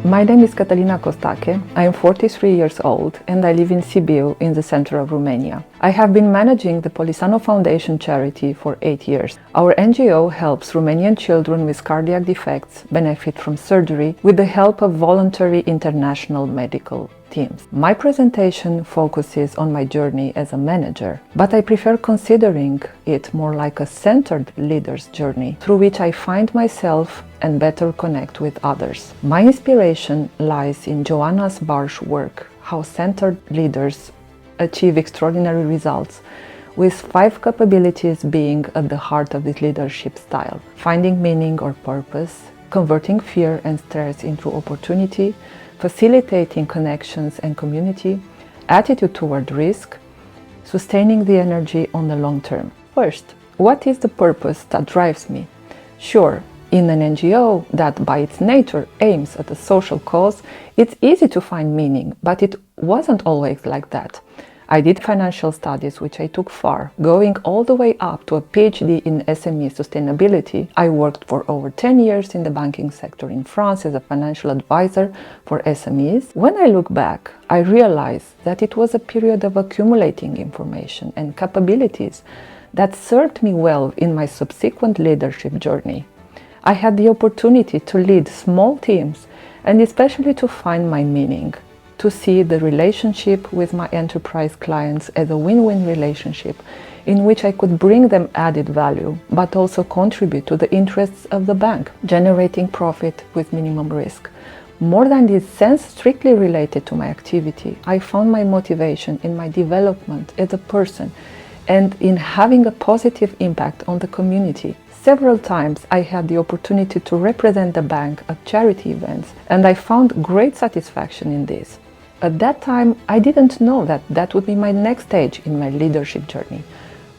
My name is Catalina Costache. I am 43 years old and I live in Sibiu in the center of Romania. I have been managing the Polisano Foundation charity for 8 years. Our NGO helps Romanian children with cardiac defects benefit from surgery with the help of voluntary international medical teams. My presentation focuses on my journey as a manager, but I prefer considering it more like a centered leader's journey through which I find myself and better connect with others. My inspiration lies in Joanna Barsh's work, how centered leaders achieve extraordinary results, with 5 capabilities being at the heart of this leadership style: finding meaning or purpose, converting fear and stress into opportunity, facilitating connections and community, attitude toward risk, sustaining the energy on the long term. First, what is the purpose that drives me? Sure, in an NGO that by its nature aims at a social cause, it's easy to find meaning, but it wasn't always like that. I did financial studies, which I took far, going all the way up to a PhD in SME sustainability. I worked for over 10 years in the banking sector in France as a financial advisor for SMEs. When I look back, I realize that it was a period of accumulating information and capabilities that served me well in my subsequent leadership journey. I had the opportunity to lead small teams and especially to find my meaning, to see the relationship with my enterprise clients as a win-win relationship in which I could bring them added value, but also contribute to the interests of the bank, generating profit with minimum risk. More than this sense strictly related to my activity, I found my motivation in my development as a person and in having a positive impact on the community. Several times I had the opportunity to represent the bank at charity events, and I found great satisfaction in this. At that time, I didn't know that that would be my next stage in my leadership journey.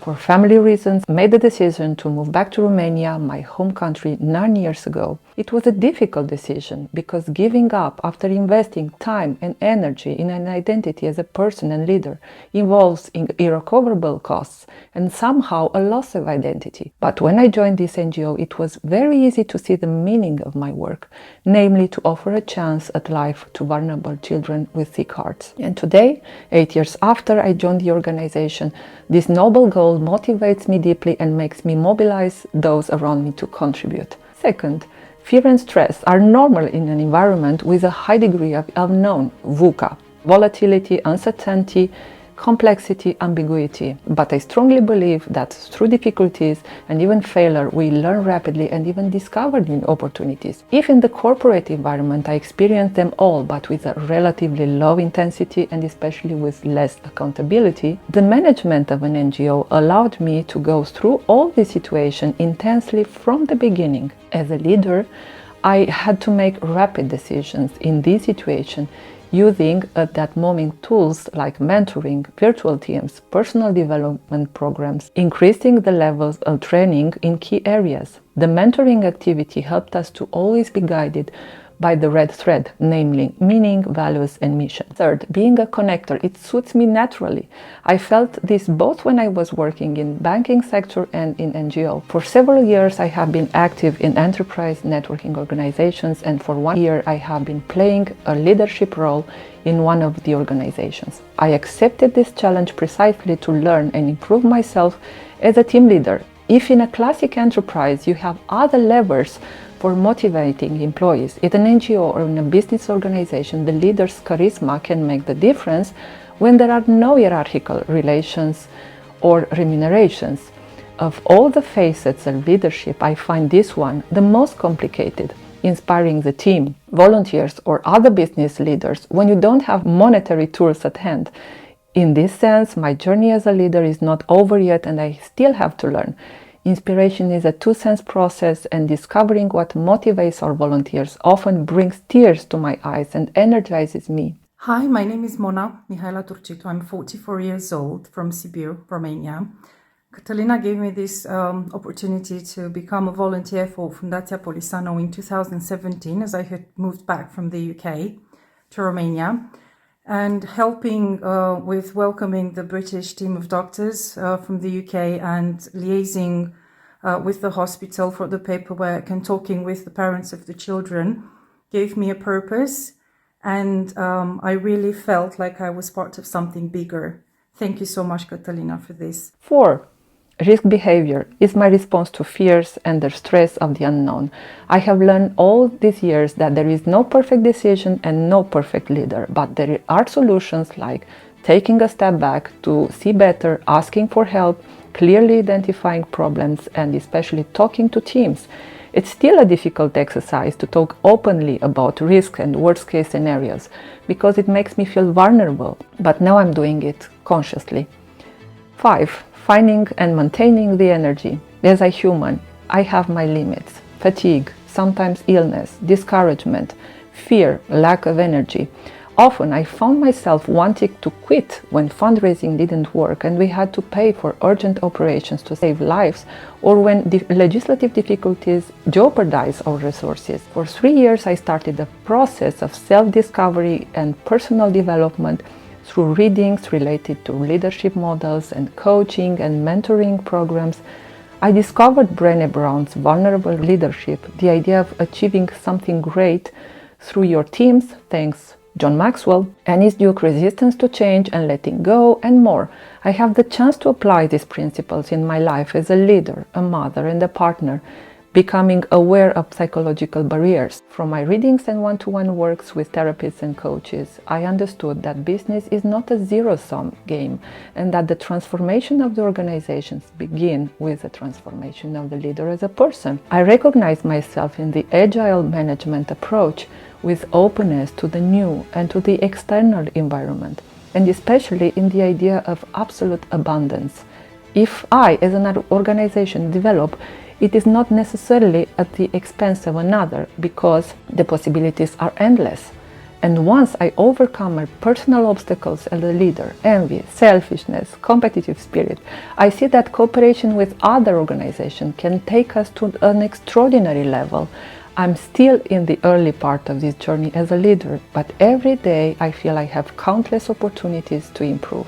For family reasons, I made the decision to move back to Romania, my home country, 9 years ago. It was a difficult decision because giving up after investing time and energy in an identity as a person and leader involves irrecoverable costs and somehow a loss of identity. But when I joined this NGO, it was very easy to see the meaning of my work, namely to offer a chance at life to vulnerable children with sick hearts. And today, 8 years after I joined the organization, this noble goal motivates me deeply and makes me mobilize those around me to contribute. Second, fear and stress are normal in an environment with a high degree of unknown, VUCA, volatility, uncertainty, complexity, ambiguity. But I strongly believe that through difficulties and even failure, we learn rapidly and even discover new opportunities. If in the corporate environment I experienced them all, but with a relatively low intensity and especially with less accountability, the management of an NGO allowed me to go through all this situation intensely from the beginning. As a leader, I had to make rapid decisions in this situation, using at that moment tools like mentoring, virtual teams, personal development programs, increasing the levels of training in key areas. The mentoring activity helped us to always be guided by the red thread, namely meaning, values, and mission. Third, being a connector, it suits me naturally. I felt this both when I was working in banking sector and in NGO. For several years, I have been active in enterprise networking organizations, and for 1 year, I have been playing a leadership role in one of the organizations. I accepted this challenge precisely to learn and improve myself as a team leader. If in a classic enterprise you have other levers for motivating employees, in an NGO or in a business organization, the leader's charisma can make the difference when there are no hierarchical relations or remunerations. Of all the facets of leadership, I find this one the most complicated, inspiring the team, volunteers, or other business leaders when you don't have monetary tools at hand. In this sense, my journey as a leader is not over yet and I still have to learn. Inspiration is a two-sense process, and discovering what motivates our volunteers often brings tears to my eyes and energizes me. Hi, my name is Mona Mihaela Turcitu. I'm 44 years old from Sibiu, Romania. Catalina gave me this opportunity to become a volunteer for Fundația Polisano in 2017 as I had moved back from the UK to Romania, and helping with welcoming the British team of doctors from the UK and liaising with the hospital for the paperwork and talking with the parents of the children gave me a purpose, and I really felt like I was part of something bigger. Thank you so much, Catalina, for this. 4. Risk behavior is my response to fears and the stress of the unknown. I have learned all these years that there is no perfect decision and no perfect leader, but there are solutions like taking a step back to see better, asking for help, clearly identifying problems, and especially talking to teams. It's still a difficult exercise to talk openly about risk and worst-case scenarios because it makes me feel vulnerable, but now I'm doing it consciously. 5. Finding and maintaining the energy. As a human, I have my limits. Fatigue, sometimes illness, discouragement, fear, lack of energy. Often I found myself wanting to quit when fundraising didn't work and we had to pay for urgent operations to save lives, or when legislative difficulties jeopardize our resources. For 3 years I started a process of self-discovery and personal development through readings related to leadership models and coaching and mentoring programs. I discovered Brené Brown's vulnerable leadership, the idea of achieving something great through your teams, thanks John Maxwell, and his Duke resistance to change and letting go, and more. I have the chance to apply these principles in my life as a leader, a mother, and a partner, becoming aware of psychological barriers. From my readings and one-to-one works with therapists and coaches, I understood that business is not a zero-sum game and that the transformation of the organizations begin with the transformation of the leader as a person. I recognize myself in the agile management approach with openness to the new and to the external environment, and especially in the idea of absolute abundance. If I, as an organization, develop, it is not necessarily at the expense of another, because the possibilities are endless. And once I overcome my personal obstacles as a leader, envy, selfishness, competitive spirit, I see that cooperation with other organizations can take us to an extraordinary level. I'm still in the early part of this journey as a leader, but every day I feel I have countless opportunities to improve.